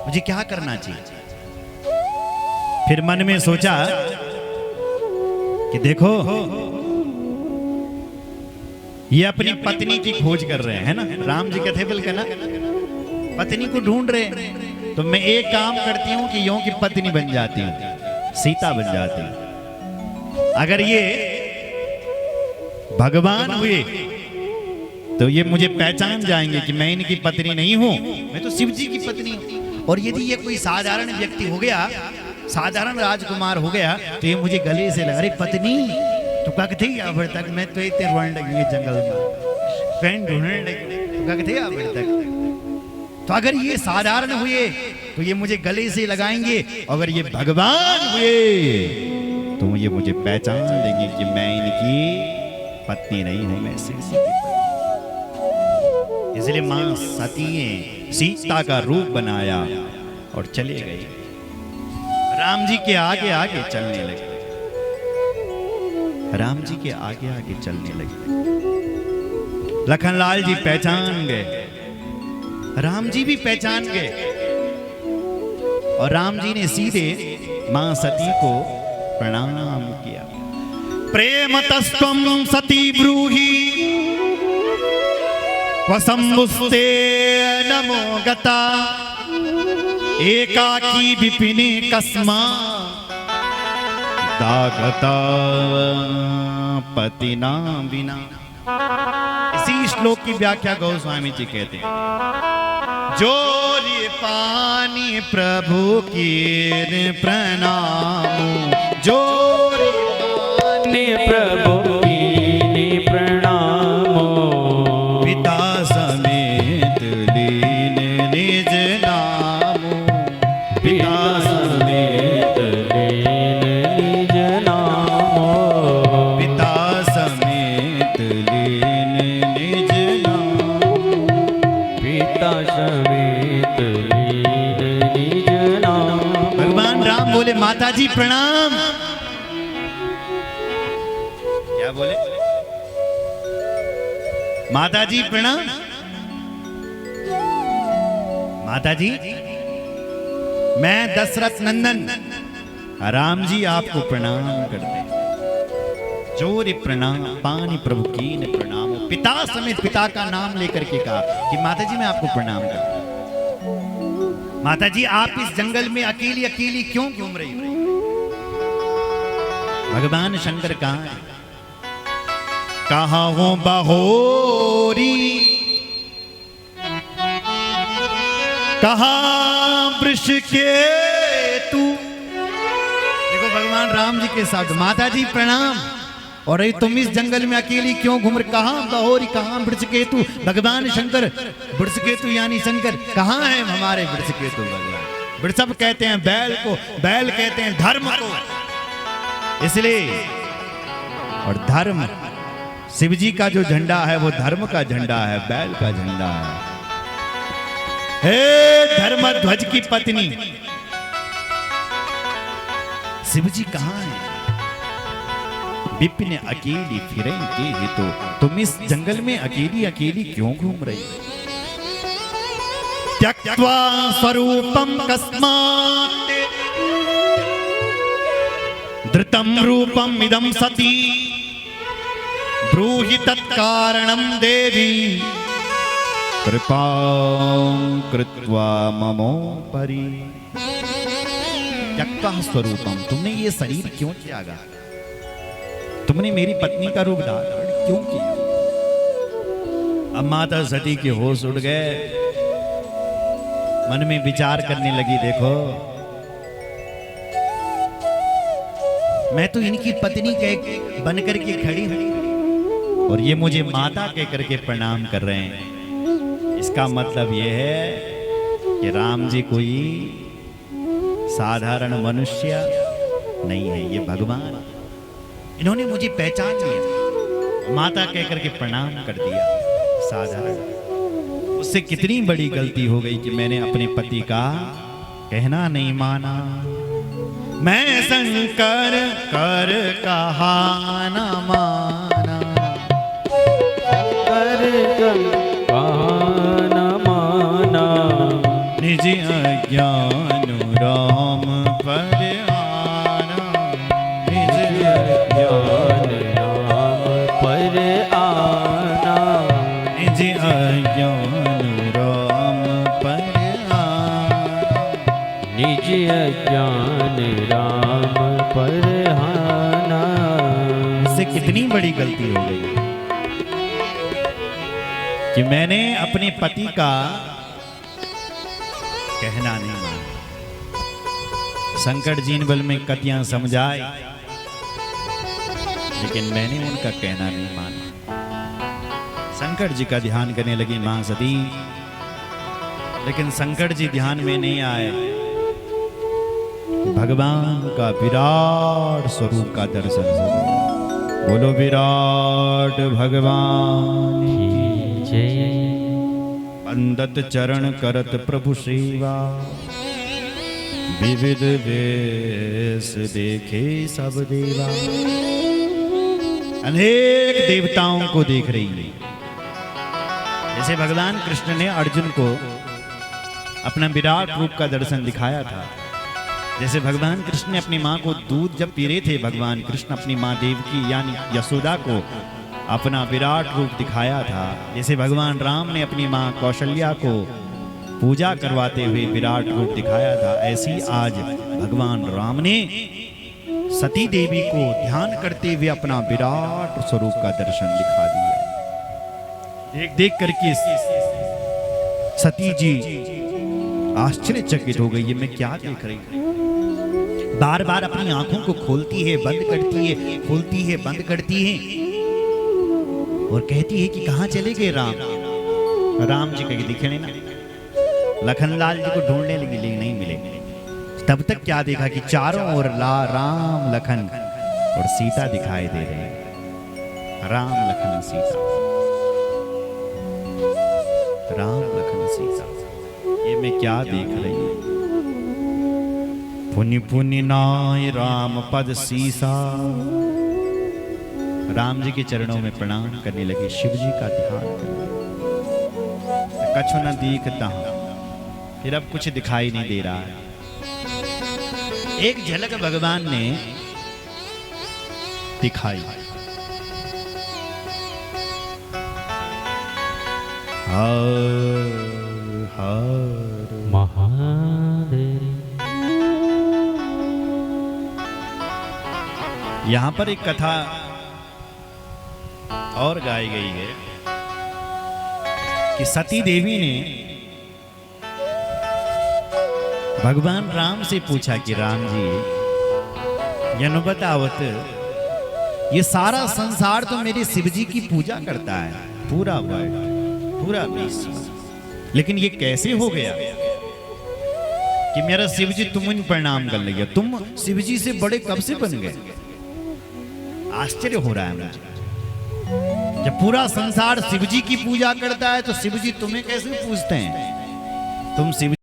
मुझे क्या करना चाहिए? फिर मन में सोचा कि देखो ये अपनी पत्नी की खोज कर रहे हैं, है ना? राम जी कहते बोल के ना पत्नी को ढूंढ रहे, तो मैं एक काम करती हूँ कि यों की पत्नी बन जाती हूँ, सीता बन जाती हूँ। अगर ये भगवान हुए तो ये मुझे पहचान जाएंगे कि मैं इनकी पत्नी नहीं हूँ, मैं तो शिव जी की पत्नी हूँ। और यदि ये कोई साधारण व्यक्ति हो गया, साधारण राजकुमार हो गया, तो ये मुझे गले से लगा, अरे पत्नी तू क्या कहते यहाँ तक, मैं तो इतने रोने लगी जंगल में फ्रेंड ढूंढने लगी, तू क्या कहते यहाँ तक। तो अगर ये साधारण हुए तो ये मुझे गले से लगाएंगे, अगर ये भगवान हुए तो ये मुझे पहचान लेंगे कि मैं इनकी पत्नी नहीं हूं, मैं शिव जी की पत्नी। इसलिए मां सती ने सीता का रूप बनाया और चले गए, राम जी के आगे आगे चलने लगे, राम जी के आगे आगे चलने लगे। लखनलाल जी पहचान गए, राम जी भी पहचान गए, और राम जी ने सीधे मां सती को प्रणाम किया। प्रेम तस्त्वं सती ब्रूहि वसंबुस्ते नमो गता, एकाकी विपिने कस्मा दागता पतिना बिना। इसी श्लोक की व्याख्या गोस्वामी जी कहते हैं, जोरी पानी प्रभु की प्रणाम, जोरी पानी प्रभु की प्रणाम, पिता समेत लीन निज नाम, पिता समेत लीन निज नाम, पिता समेत लीन निज नाम, पिता समेत लीन निज नाम। भगवान राम बोले, माता जी प्रणाम। क्या बोले? माता जी प्रणाम। माता जी, मैं दशरथ नंदन राम जी आपको प्रणाम करते हैं। जोर प्रणाम पानी प्रभु की न प्रणाम। पिता समेत, पिता का नाम लेकर के कहा कि माता जी मैं आपको प्रणाम करता हूं। माता जी आप इस जंगल में अकेली अकेली क्यों घूम रही हो? भगवान शंकर कहाँ है? कहाँ हो बहोरी, कहाँ वृष के तू। देखो भगवान राम जी के साथ, माता जी प्रणाम, और ये तुम इस जंगल में अकेली क्यों घूम रहे? कहाँ बहोरी, कहाँ वृषकेतु? भगवान शंकर, वृषकेतु यानी शंकर, कहाँ है हमारे वृषकेतु? भगवान वृषभ कहते हैं बैल को, बैल कहते हैं धर्म को, इसलिए। और धर्म, शिव जी का जो झंडा है वो धर्म का झंडा है, बैल का झंडा है। हे धर्मध्वज की पत्नी, शिव जी कहाँ है? विपिन अकेली फिरे के ही तो, तुम इस जंगल में अकेली अकेली क्यों घूम रही? त्यक्त्वा स्वरूपम कस्मात् धृतम रूपम इदं सती, ब्रूहि तत्कारणं देवी कृपां कृत्वा ममोपरि। त्यक्त्वा स्वरूपम, तुमने ये शरीर क्यों त्यागा? तुमने मेरी पत्नी का रूप धारण क्यों किया? अब माता सती के होश उड़ गए, मन में विचार करने लगी, देखो मैं तो इनकी पत्नी कह बनकर के खड़ी हूं और ये मुझे माता कह करके प्रणाम कर रहे हैं। इसका मतलब ये है कि राम जी कोई साधारण मनुष्य नहीं है, ये भगवान। इन्होंने मुझे पहचान लिया, माता कह करके प्रणाम कर दिया। साधारण, उससे कितनी बड़ी गलती हो गई कि मैंने अपने पति का कहना नहीं माना। मैं शंकर कर कहा न माना, कर कहा न माना, निज अज्ञान राम पर आना, निज ज्ञान राम पर आना, निज अज्ञान राम पर आना, निज अज्ञान राम पर आना। इससे कितनी बड़ी गलती हो गई कि मैंने अपने पति का कहना नहीं माना। संकट जीन बल में कतियां समझाए, लेकिन मैंने उनका कहना नहीं माना। संकट जी का ध्यान करने लगी मां सती, लेकिन संकट जी ध्यान में नहीं आए। भगवान का विराट स्वरूप का दर्शन हो गया। बोलो विराट भगवान की जय। बंदत चरण करत प्रभु सेवा, विविध वेश देखे सब देवा। अनेक देवताओं को देख रही है। जैसे भगवान कृष्ण ने अर्जुन को अपना विराट रूप का दर्शन दिखाया था, जैसे भगवान कृष्ण ने अपनी माँ को दूध जब पी रहे थे, भगवान कृष्ण अपनी माँ देवकी यानी यशोदा को अपना विराट रूप दिखाया था, जैसे भगवान राम ने अपनी माँ कौशल्या को पूजा करवाते हुए विराट रूप दिखाया था, ऐसी आज भगवान राम ने सती देवी को ध्यान करते हुए अपना विराट स्वरूप का दर्शन दिखा दिया। देख देख करके सती जी आश्चर्यचकित हो गई, ये मैं क्या देख रही हूं। बार बार अपनी आंखों को खोलती है, बंद करती है, खोलती है, बंद करती है, और कहती है कि कहां चले गए राम। राम जी कहीं दिखे नहीं ना। लखनलाल जी को ढूंढने लगी, लेकिन नहीं मिले। तब तक क्या देखा कि चारों ओर राम लखन और सीता दिखाई दे रहे हैं। राम लखन सीता, राम लखन सीता, ये मैं क्या देख रही हूं। पुनि पुनि नाय राम पद सीसा। राम जी के चरणों में प्रणाम करने लगे, शिव जी का ध्यान करने। कछु न दिखता हूं, फिर अब कुछ दिखाई नहीं दे रहा है। एक झलक भगवान ने दिखाई। हर हर महादेव। यहां पर एक कथा और गाई गई है कि सती देवी ने भगवान राम से पूछा कि राम जी, यनु बतावत, ये सारा संसार तो मेरे शिव जी की पूजा करता है, पूरा वर्ल्ड, पूरा विश्व, लेकिन ये कैसे हो गया कि मेरा शिव जी तुम इन प्रणाम कर लिया? तुम शिव जी से बड़े कब से बन गए? आश्चर्य हो रहा है मुझे। जब पूरा संसार शिव जी की पूजा करता है तो शिव जी तुम्हें कैसे पूजते हैं? तुम शिव